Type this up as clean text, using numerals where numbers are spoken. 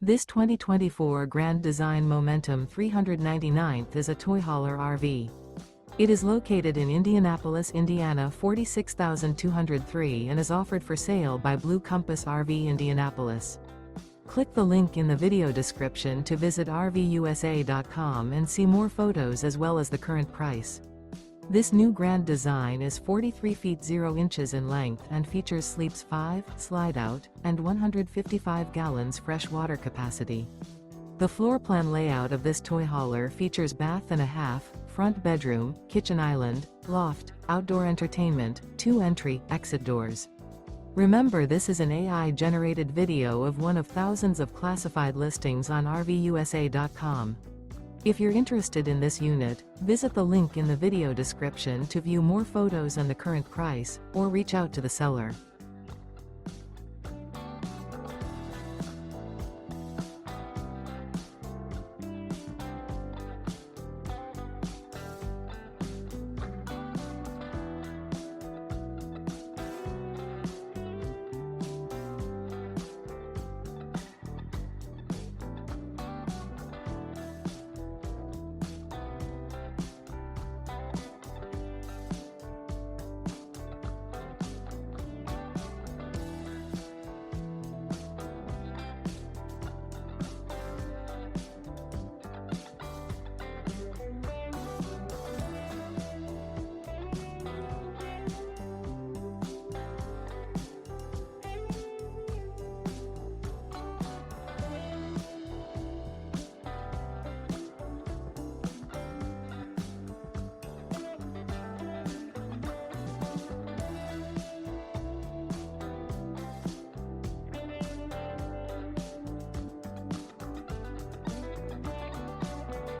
This 2024 Grand Design Momentum 399th is a toy hauler RV. It is located in Indianapolis, Indiana 46203 and is offered for sale by Blue Compass RV Indianapolis. Click the link in the video description to visit RVUSA.com and see more photos as well as the current price. This new Grand Design is 43 feet 0 inches in length and features sleeps 5, slide-out, and 155 gallons fresh water capacity. The floor plan layout of this toy hauler features bath and a half, front bedroom, kitchen island, loft, outdoor entertainment, 2 entry/exit doors. Remember, this is an AI-generated video of one of thousands of classified listings on RVUSA.com. If you're interested in this unit, visit the link in the video description to view more photos and the current price, or reach out to the seller.